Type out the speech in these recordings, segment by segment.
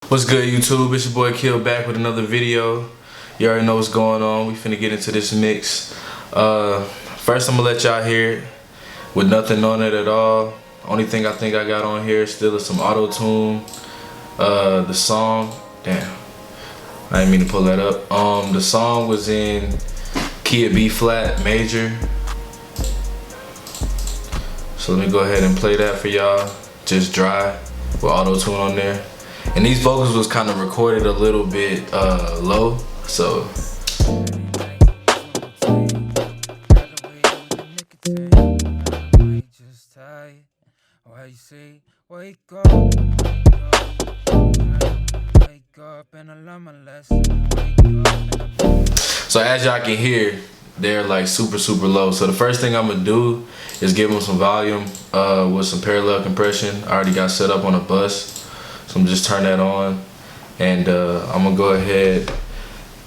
What's good, YouTube? It's your boy A.K.I.L back with another video. You already know what's going on. We finna get into this mix. First I'm gonna let y'all hear it with nothing on it at all. Only thing I think I got on here still is some auto-tune. The song, damn, I didn't mean to pull that up. The song was in key of B flat major. So let me go ahead and play that for y'all. Just dry with auto-tune on there. And these vocals was kind of recorded a little bit low, so. So as y'all can hear, they're like super low. So the first thing I'm gonna do is give them some volume with some parallel compression. I already got set up on a bus. So I'm just turn that on, and I'm gonna go ahead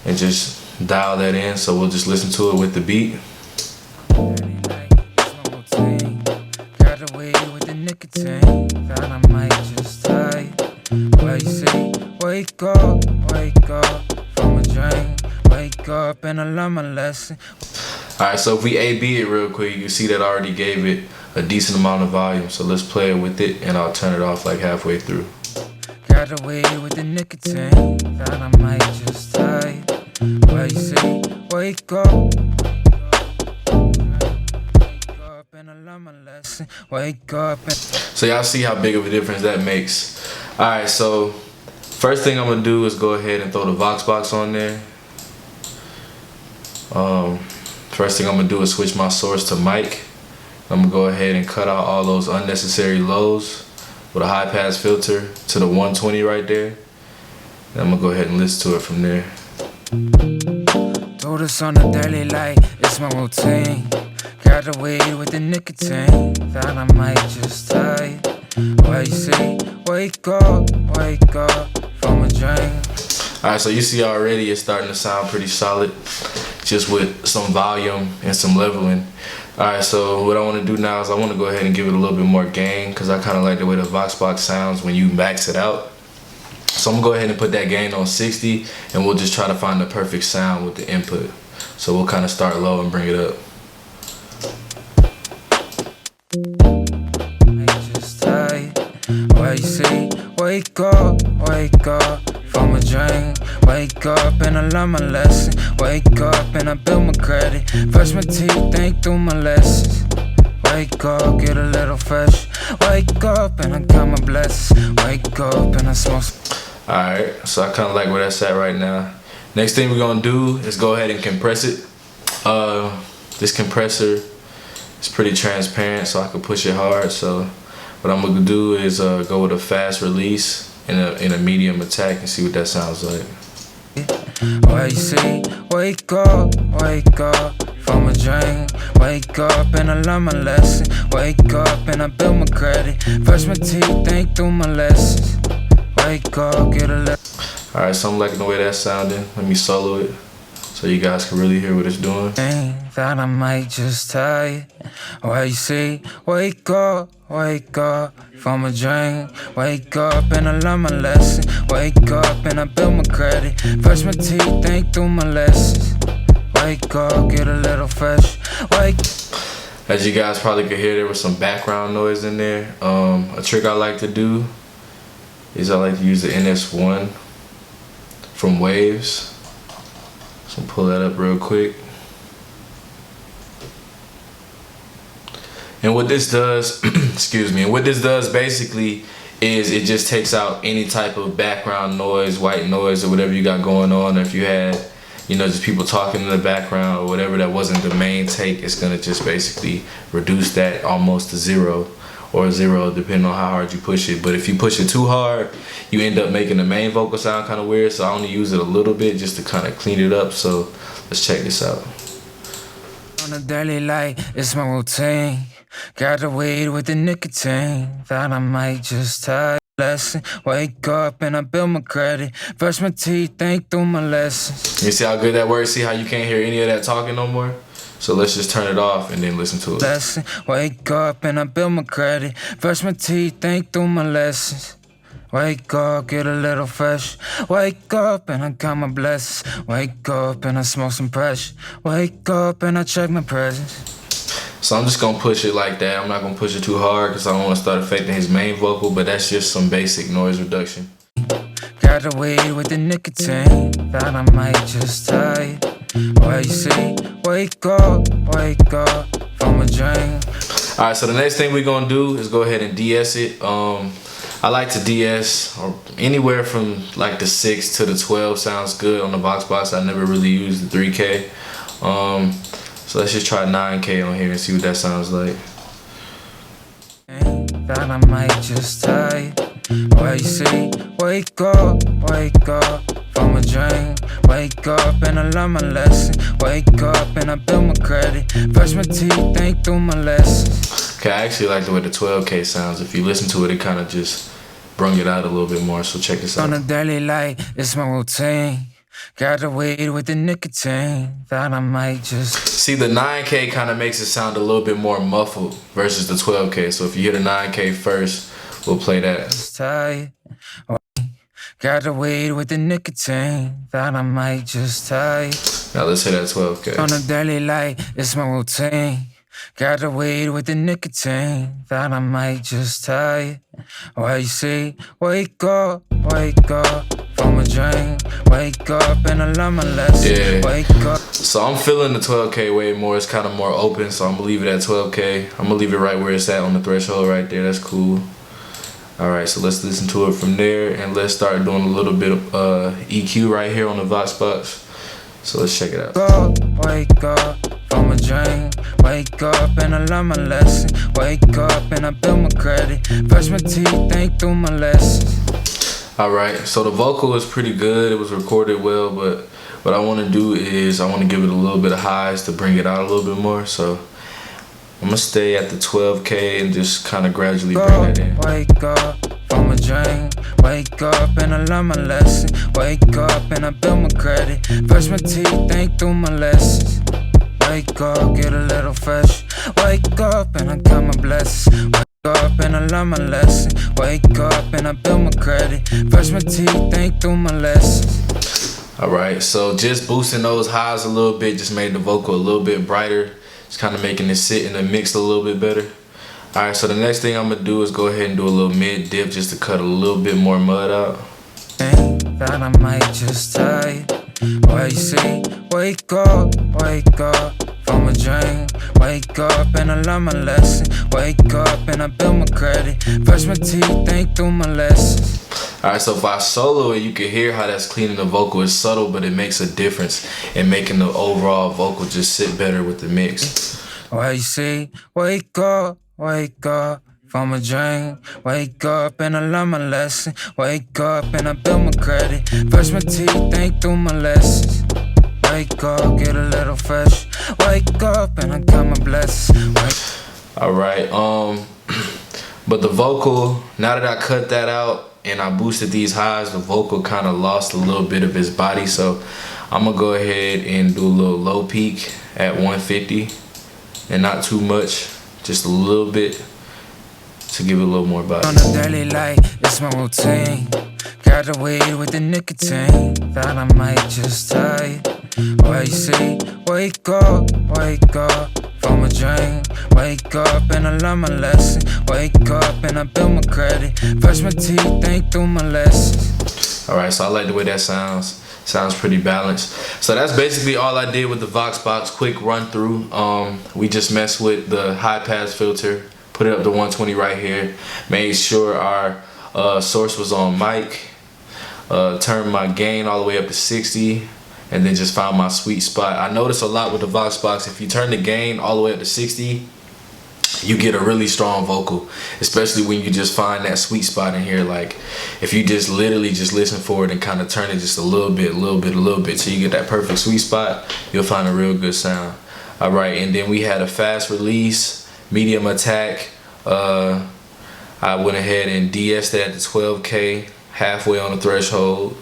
and just dial that in. So we'll just listen to it with the beat. Alright, so if we A-B it real quick, you can see that I already gave it a decent amount of volume. So let's play it with it, and I'll turn it off like halfway through. Got away with the nicotine, thought I might just die. Why you say, wake up and I learn my lesson. Wake up and... So y'all see how big of a difference that makes. Alright, so first thing I'm gonna do is go ahead and throw the Vox box on there. First thing I'm gonna do is switch my source to mic. I'm gonna go ahead and cut out all those unnecessary lows with a high pass filter to the 120 right there. And I'm gonna go ahead and listen to it from there. Do this on a daily light, it's my routine. Got away with the nicotine, thought I might just die. Why you say, wake up from a dream. Alright, so you see already it's starting to sound pretty solid, just with some volume and some leveling. Alright, so what I want to do now is I want to go ahead and give it a little bit more gain, because I kind of like the way the Vox box sounds when you max it out. So I'm going to go ahead and put that gain on 60, and we'll just try to find the perfect sound with the input. So we'll kind of start low and bring it up. Why you say, wake up from a dream. Wake up and I learn my lesson. Wake up and I build my credit. Brush my teeth, think through my lessons. Wake up, get a little fresh. Wake up and I count my blessings. Wake up and I smoke. Alright, so I kind of like where that's at right now. Next thing we're gonna do is go ahead and compress it. This compressor is pretty transparent, so I can push it hard. So what I'm gonna do is go with a fast release in a medium attack and see what that sounds like. Why you say, wake up from a dream. Wake up and I learn my lesson. Wake up and I build my credit. Brush my teeth, think through my lessons. Wake up, get a little. Alright, so I'm liking the way that's sounding. Let me solo it so you guys can really hear what it's doing. Thought I might just die. Why you say, wake up from a dream. Wake up and I learn my lesson. Wake up and I build my credit. Brush my teeth, think through my lessons. Wake up, get a little fresh. Wake. As you guys probably could hear, there was some background noise in there. A trick I like to do is I like to use the NS1 from Waves. So pull that up real quick. And what this does, excuse me, and what this does basically is it just takes out any type of background noise, white noise, or whatever you got going on. Or if you had, you know, just people talking in the background or whatever that wasn't the main take, it's gonna just basically reduce that almost to zero, or zero depending on how hard you push it. But if you push it too hard, you end up making the main vocal sound kind of weird. So I only use it a little bit just to kind of clean it up. So let's check this out. On a daily light, it's my routine. Got away with the nicotine, thought I might just die. Lesson, wake up and I build my credit. Brush my teeth, think through my lessons. You see how good that works? See how you can't hear any of that talking no more? So let's just turn it off and then listen to it. Lesson, wake up and I build my credit. Brush my teeth, think through my lessons. Wake up, get a little fresh. Wake up and I count my blessings. Wake up and I smoke some pressure. Wake up and I check my presence. So I'm just gonna push it like that. I'm not gonna push it too hard because I don't want to start affecting his main vocal, but that's just some basic noise reduction. Got the weed with the nicotine, thought I might just tie it. What you see? Wake up from a dream. Alright, so the next thing we're gonna do is go ahead and de-ess it. I like to de-ess or anywhere from like the 6 to the 12 sounds good on the Vox box. I never really used the 3K. So let's just try 9K on here and see what that sounds like. Thought I might just tie it. What you see? Wake up from a dream. Wake up and I learn my lesson. Wake up and I build my credit. Brush my teeth, think through my lessons. Okay, I actually like the way the 12K sounds. If you listen to it, it kind of just brung it out a little bit more. So check this out. On a daily light, it's my routine. Got the weed with the nicotine. Thought I might just see the 9K kind of makes it sound a little bit more muffled versus the 12K. So if you hear the 9K first, we'll play that. Got the weed with the nicotine. Thought I might just tie. Now let's hear that 12K. On a daily light, it's my routine. Got the weed with the nicotine. Thought I might just tie. What you see? Wake up from a dream. Wake up and I learn my lesson. Yeah. Wake up. So I'm feeling the 12K way more. It's kind of more open, so I'm gonna leave it at 12K. I'm gonna leave it right where it's at on the threshold right there. That's cool. Alright, so let's listen to it from there and let's start doing a little bit of EQ right here on the Vox box. So let's check it out. Wake up from a dream. Wake up and I learn my lesson. Wake up and I build my credit. Brush my teeth, think through my lessons. Alright, so the vocal is pretty good. It was recorded well, but what I want to do is I want to give it a little bit of highs to bring it out a little bit more. So I'm gonna stay at the 12K and just kind of gradually bring that in. Wake up from a dream. Wake up and I learn my lesson. Wake up and I build my credit. Brush my teeth, think through my lessons. Wake up, get a little fresh. Wake up and I count my blessings. Wake up and I learn my lesson. Wake up and I build my credit. Brush my teeth, think through my lessons. Alright, so just boosting those highs a little bit just made the vocal a little bit brighter. It's kind of making it sit in the mix a little bit better. Alright, so the next thing I'm gonna do is go ahead and do a little mid dip just to cut a little bit more mud out. Thought I might just tie. What you see? Wake up from a dream. Wake up and I learn my lesson. Wake up and I build my credit. Brush my teeth, think through my lessons. Alright, so if I solo it, you can hear how that's cleaning the vocal. It's subtle, but it makes a difference in making the overall vocal just sit better with the mix. What you see? Wake up from a dream. Wake up and I learn my lesson. Wake up and I build my credit. Brush my teeth, think through my lessons. Wake up, get a little fresh. Wake up and I count my blessings. Alright, but the vocal, now that I cut that out and I boosted these highs, the vocal kind of lost a little bit of its body. So I'm gonna go ahead and do a little low peak at 150 and not too much, just a little bit to give it a little more body. On a daily light, it's my routine. Got the weed with the nicotine. Thought I might just tie. What you see? Wake up from a dream. Wake up and I learn my lesson. Wake up and I build my credit. Brush my teeth, think through my lessons. Alright, so I like the way that sounds. Sounds pretty balanced. So that's basically all I did with the Vox box. Quick run through. We just messed with the high pass filter. Put it up to 120 right here. Made sure our source was on mic. Turned my gain all the way up to 60. And then just found my sweet spot. I notice a lot with the Vox box, if you turn the gain all the way up to 60, you get a really strong vocal, especially when you just find that sweet spot in here. Like if you just literally just listen for it and kind of turn it just a little bit till you get that perfect sweet spot, you'll find a real good sound. Alright, and then we had a fast release, medium attack. I went ahead and de-essed it at the 12K, halfway on the threshold.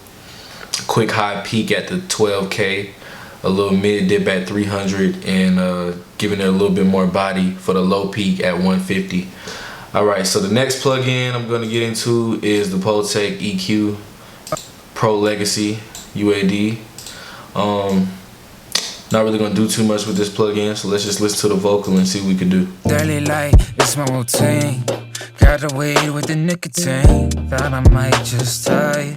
Quick high peak at the 12K, a little mid dip at 300, and giving it a little bit more body for the low peak at 150. Alright, so the next plugin I'm going to get into is the Poltech EQ Pro Legacy UAD. Not really going to do too much with this plugin, so let's just listen to the vocal and see what we can do. Daily light, it's my routine. Got the weed with the nicotine. Thought I might just die.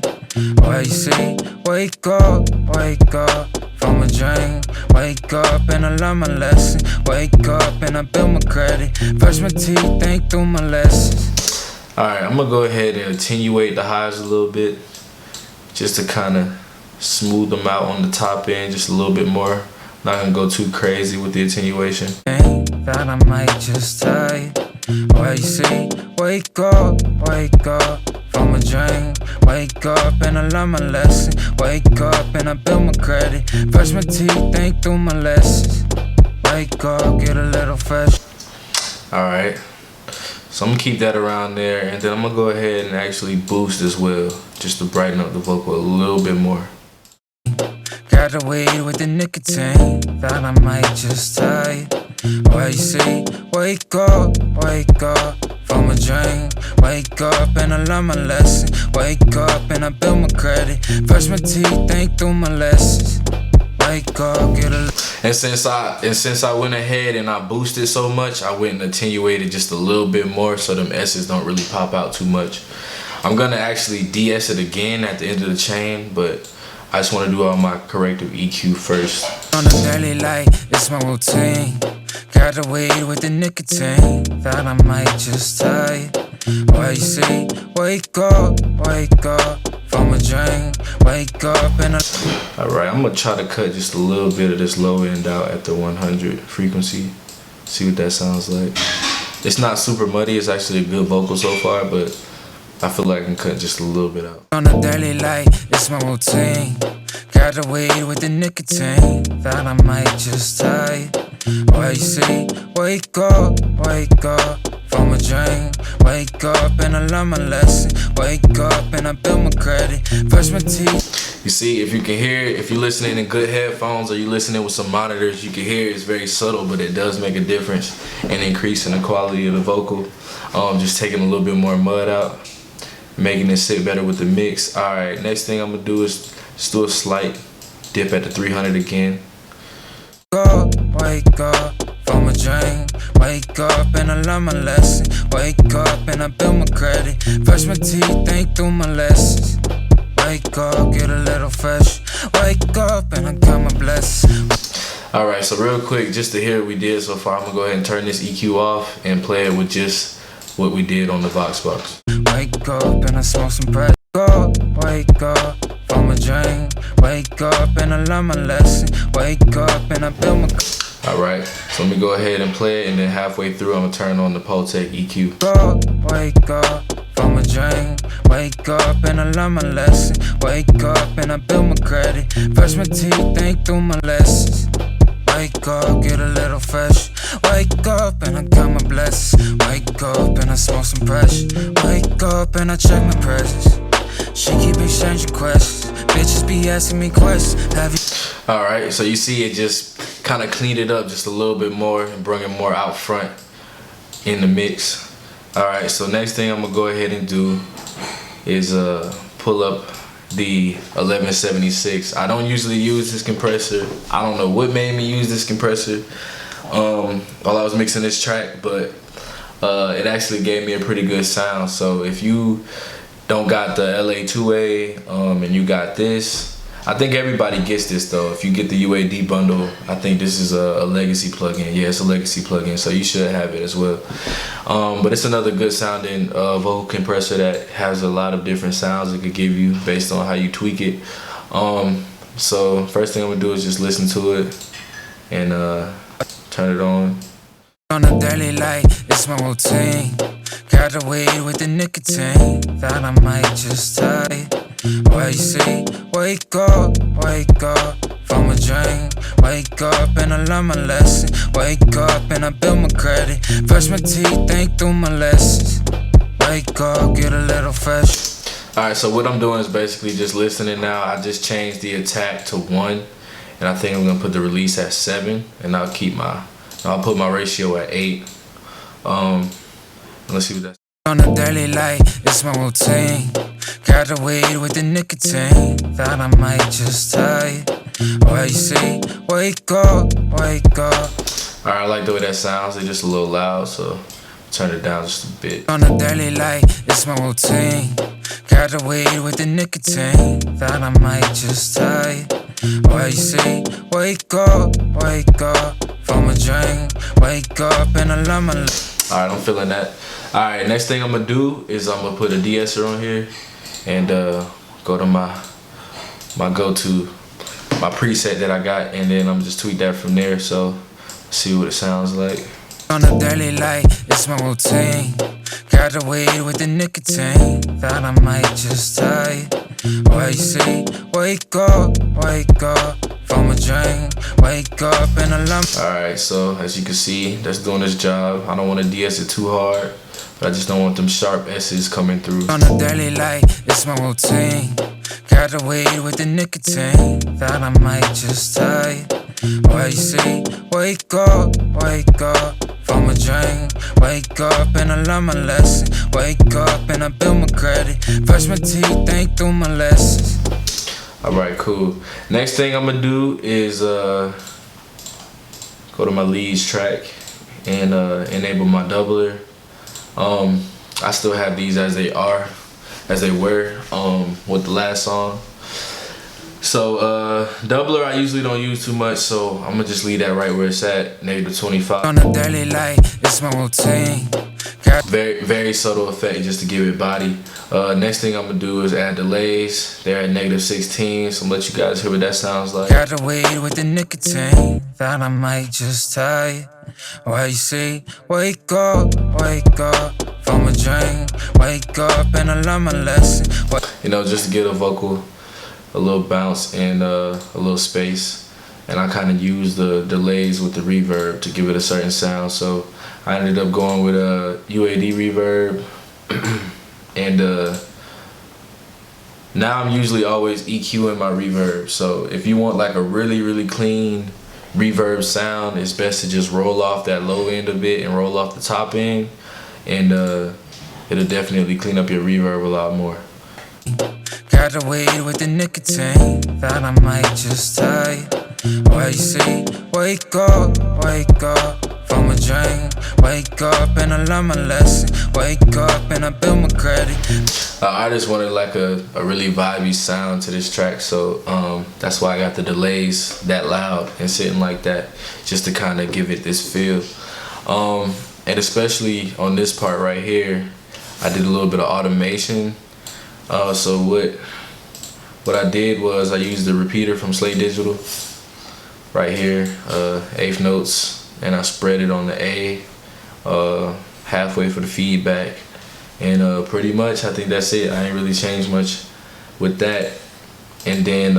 Why you see? Wake up from a dream. Wake up and I learn my lesson. Wake up and I build my credit. Brush my teeth, think through my lessons. Alright, I'm going to go ahead and attenuate the highs a little bit, just to kind of smooth them out on the top end just a little bit more. Not going to go too crazy with the attenuation. Thought I might just die. Why you see? Wake up from a dream. Wake up and I learn my lesson. Wake up and I build my credit. Brush my teeth, think through my lessons. Wake up, get a little fresh. Alright, so I'm going to keep that around there, and then I'm going to go ahead and actually boost as well, just to brighten up the vocal a little bit more. Got the weed with the nicotine. Thought I might just die. Why you see? Wake up from a dream. Wake up and I learn my lesson. Wake up and I build my credit. Brush my teeth, think through my lessons. Wake up, get a. And since I went ahead and I boosted so much, I went and attenuated just a little bit more, so them S's don't really pop out too much. I'm gonna actually de-ess it again at the end of the chain, but I just want to do all my corrective EQ first. On the daily light, it's my routine. Got the weed with the nicotine. Thought I might just die. Why you see? Wake up from a dream. Wake up and I. Alright, I'm gonna try to cut just a little bit of this low end out at the 100 frequency. See what that sounds like. It's not super muddy, it's actually a good vocal so far, but I feel like I can cut just a little bit out. On the daily light, it's my routine. Got the weed with the nicotine. Thought I might just die. Why you see? Wake up from a dream. Wake up and I learn my lesson. Wake up and I build my credit. Brush my teeth. You see, if you can hear it, if you're listening in good headphones or you're listening with some monitors, you can hear it's very subtle, but it does make a difference in increasing the quality of the vocal. Just taking a little bit more mud out, making it sit better with the mix. Alright, next thing I'm gonna do is just do a slight dip at the 300 again. Wake up from a dream. Wake up and I learn my lesson. Wake up and I build my credit. Brush my teeth, think through my lessons. Wake up, get a little fresh. Wake up and I count my blessings. Alright, so real quick, just to hear what we did so far, I'm gonna go ahead and turn this EQ off and play it with just what we did on the Vox box. Wake up and I smoke some bread. Wake up from a dream. Wake up and I learn my lesson. Wake up and I build my. Alright, so let me go ahead and play it, and then halfway through I'm gonna turn on the Poltech EQ. Wake up from a dream. Wake up and I learn my lesson. Wake up and I build my credit. Brush my teeth, think through my lessons. Wake up, get a little fresh. Wake up and I count my blessings. Wake up and I smoke some pressure. Wake up and I check my presence. She keep exchanging questions. Bitches be asking me questions. Have you? Alright, so you see it just kind of cleaned it up just a little bit more and bring it more out front in the mix. Alright, so next thing I'm gonna go ahead and do is pull up the 1176. I don't usually use this compressor. I don't know what made me use this compressor while I was mixing this track, but it actually gave me a pretty good sound. So if you don't got the LA2A and you got this, I think everybody gets this though. If you get the UAD bundle, I think this is a legacy plugin. Yeah, it's a legacy plugin, so you should have it as well. But it's another good sounding vocal compressor that has a lot of different sounds it could give you based on how you tweak it. So first thing I'm gonna do is just listen to it and turn it on. On the daily light, it's my routine. Got the weed with the nicotine. Thought I might just die. Why you see? Wake up from a dream. Wake up and I learn my lesson. Wake up and I build my credit. Brush my teeth, think through my lessons. Wake up, get a little fresh. Alright, so what I'm doing is basically just listening now. I just changed the attack to 1, and I think I'm gonna put the release at 7, and I'll put my ratio at 8. I'm Let's see what that's. On a daily light, it's my routine. Got the weed with the nicotine. Thought I might just tie it. Oh, you see, wake up, wake up. Alright, I like the way that sounds. It's just a little loud, so turn it down just a bit. On a daily light, it's my routine. Got the weed with the nicotine. Thought I might just tie it. Oh, you see, wake up, from a drink. Wake up and I love my life. Alright, I'm feeling that. Alright, next thing I'm gonna do is I'm gonna put a de-esser on here and go to my go-to, my preset that I got, and then I'm just tweak that from there. So see what it sounds like. On a daily light, it's my routine. Got the weed with the nicotine. Thought I might just tie it. Oh, you see, wake up, from a drink. Wake up and I love. Alright, so as you can see, that's doing its job. I don't want to de-ess it too hard, but I just don't want them sharp S's coming through. On a daily light, it's my routine. Got the weed with the nicotine. Thought I might just tie it. Oh, you see, wake up, from a drink. Wake up and I learn my lesson. Wake up and I build my credit. Brush my teeth, think through my lessons. Alright, cool. Next thing I'm gonna do is go to my leads track and enable my doubler. I still have these as they were with the last song. So doubler I usually don't use too much, so I'm gonna just leave that right where it's at, -25. On a daily light, it's my routine. Very subtle effect just to give it body. Next thing I'm gonna do is add delays. They're at -16, so I'm gonna let you guys hear what that sounds like. Got the weed with the nicotine. Thought I might just tie it. Oh, you see, wake up, from a drink. Wake up and I learn my lesson. You know, just to get a vocal, a little bounce and a little space, and I kind of use the delays with the reverb to give it a certain sound. So I ended up going with a UAD reverb, and now I'm usually always EQing my reverb. So if you want like a really clean reverb sound, it's best to just roll off that low end a bit and roll off the top end, and it'll definitely clean up your reverb a lot more. Got the weed with the nicotine. Thought I might just tie it. Oh, you see, wake up, from a drink. Wake up and I learn my lesson. Wake up and I build my credit. I just wanted like a really vibey sound to this track, so that's why I got the delays that loud and sitting like that, just to kind of give it this feel. And especially on this part right here, I did a little bit of automation. So what I did was I used the repeater from Slate Digital right here, 1/8 notes, and I spread it on the A halfway for the feedback, and pretty much I think that's it. I ain't really changed much with that. And then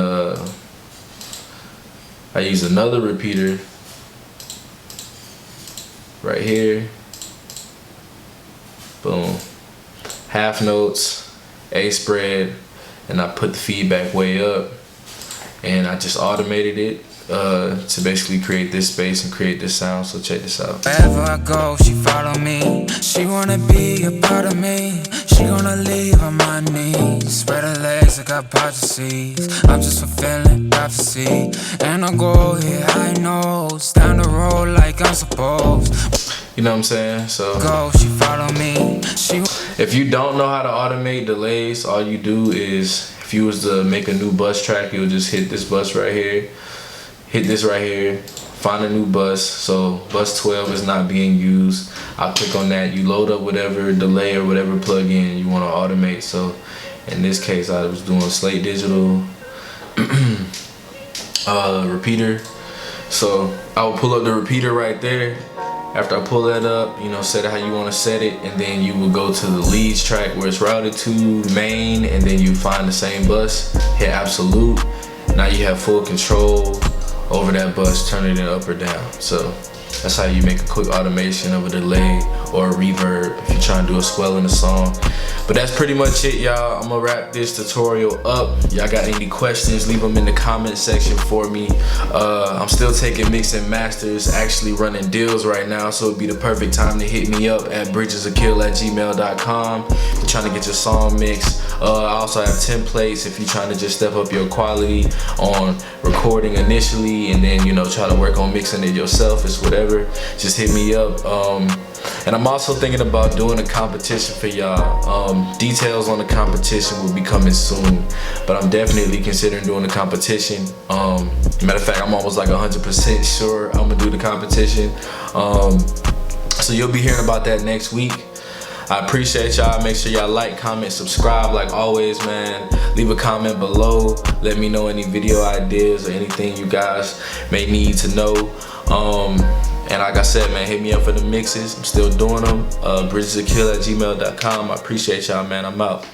I used another repeater right here, boom, 1/2 notes, A spread, and I put the feedback way up, and I just automated it to basically create this space and create this sound. So check this out. Wherever I go, she follow me. She wanna be a part of me. She gonna leave on my knees. Spread her legs like got prophecies. I'm just fulfilling prophecy, and I go here high nose down the road like I'm supposed. You know what I'm saying? So Go, she follow me. if you don't know how to automate delays, all you do is, if you was to make a new bus track, you'll just hit this bus right here, hit this right here, find a new bus. So bus 12 is not being used. I'll click on that. You load up whatever delay or whatever plugin you want to automate. So in this case, I was doing Slate Digital repeater. So I will pull up the repeater right there. After I pull that up, you know, set it how you want to set it, and then you will go to the leads track where it's routed to main, and then you find the same bus, hit absolute. Now you have full control over that bus, turning it up or down. So that's how you make a quick automation of a delay or a reverb if you're trying to do a swell in the song. But that's pretty much it, y'all. I'm gonna wrap this tutorial up. Y'all got any questions, leave them in the comment section for me. I'm still taking mix and masters, actually running deals right now, so it'd be the perfect time to hit me up at bridges-of-kill@gmail.com. If you're trying to get your song mixed. I also have templates if you're trying to just step up your quality on recording initially and then, you know, try to work on mixing it yourself. It's whatever. Just hit me up. And I'm also thinking about doing a competition for y'all. Details on the competition will be coming soon, but I'm definitely considering doing a competition. Matter of fact, I'm almost like 100% sure I'm gonna do the competition. So you'll be hearing about that next week. I appreciate y'all. Make sure y'all like, comment, subscribe like always, man. Leave a comment below. Let me know any video ideas or anything you guys may need to know. And like I said, man, hit me up for the mixes. I'm still doing them. bridges-of-kill@gmail.com. I appreciate y'all, man. I'm out.